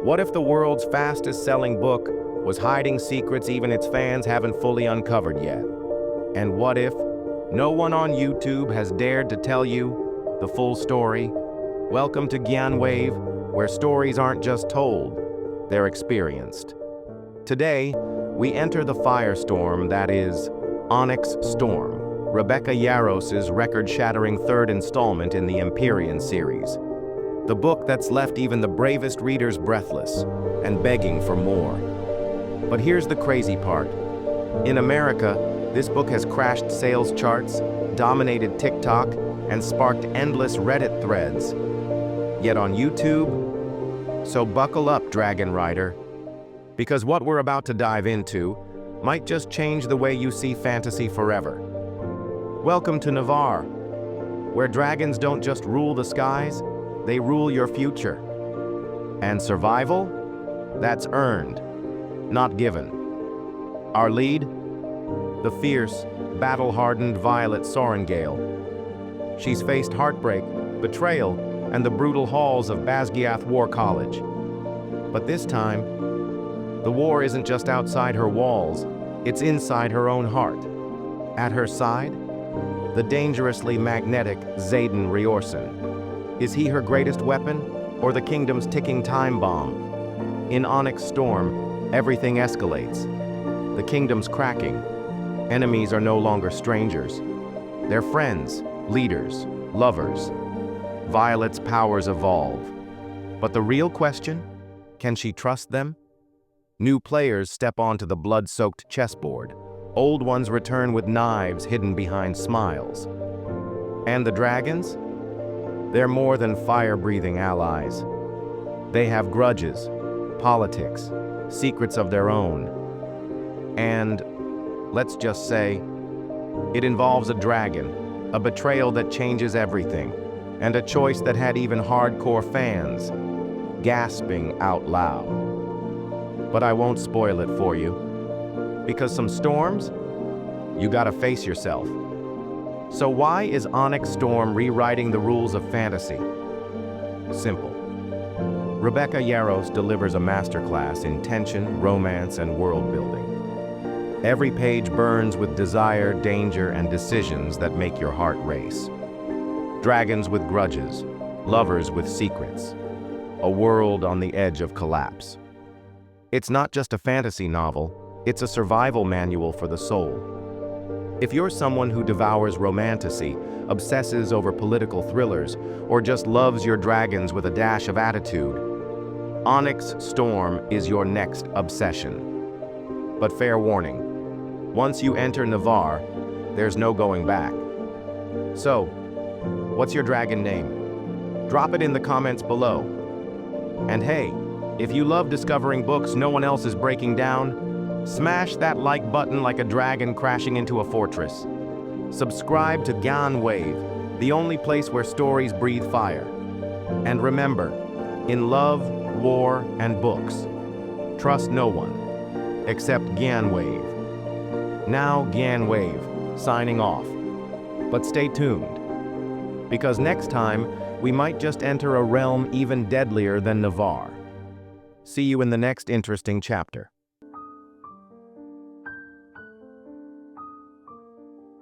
What if the world's fastest-selling book was hiding secrets even its fans haven't fully uncovered yet? And what if no one on YouTube has dared to tell you the full story? Welcome to Gyan Wave, where stories aren't just told, they're experienced. Today, we enter the firestorm that is Onyx Storm, Rebecca Yaros's record-shattering third installment in the Empyrean series. The book that's left even the bravest readers breathless and begging for more. But here's the crazy part. In America, this book has crashed sales charts, dominated TikTok, and sparked endless Reddit threads. Yet on YouTube, so buckle up, Dragon Rider, because what we're about to dive into might just change the way you see fantasy forever. Welcome to Navarre, where dragons don't just rule the skies, they rule your future. And survival? That's earned, not given. Our lead? The fierce, battle-hardened Violet Sorengale. She's faced heartbreak, betrayal, and the brutal halls of Basgiath War College. But this time, the war isn't just outside her walls, it's inside her own heart. At her side, the dangerously magnetic Xaden Riorson. Is he her greatest weapon, or the kingdom's ticking time bomb? In Onyx Storm, everything escalates. The kingdom's cracking. Enemies are no longer strangers. They're friends, leaders, lovers. Violet's powers evolve. But the real question? Can she trust them? New players step onto the blood-soaked chessboard. Old ones return with knives hidden behind smiles. And the dragons? They're more than fire-breathing allies. They have grudges, politics, secrets of their own. And, let's just say, it involves a dragon, a betrayal that changes everything, and a choice that had even hardcore fans gasping out loud. But I won't spoil it for you, because some storms, you gotta face yourself. So why is Onyx Storm rewriting the rules of fantasy? Simple. Rebecca Yaros delivers a masterclass in tension, romance, and world building. Every page burns with desire, danger, and decisions that make your heart race. Dragons with grudges, lovers with secrets, a world on the edge of collapse. It's not just a fantasy novel, it's a survival manual for the soul. If you're someone who devours romantasy, obsesses over political thrillers, or just loves your dragons with a dash of attitude, Onyx Storm is your next obsession. But fair warning, once you enter Navarre, there's no going back. So, what's your dragon name? Drop it in the comments below. And hey, if you love discovering books no one else is breaking down, smash that like button like a dragon crashing into a fortress. Subscribe to Gyan Wave, the only place where stories breathe fire. And remember, in love, war, and books, trust no one except Gyan Wave. Now Gyan Wave, signing off. But stay tuned, because next time we might just enter a realm even deadlier than Navarre. See you in the next interesting chapter.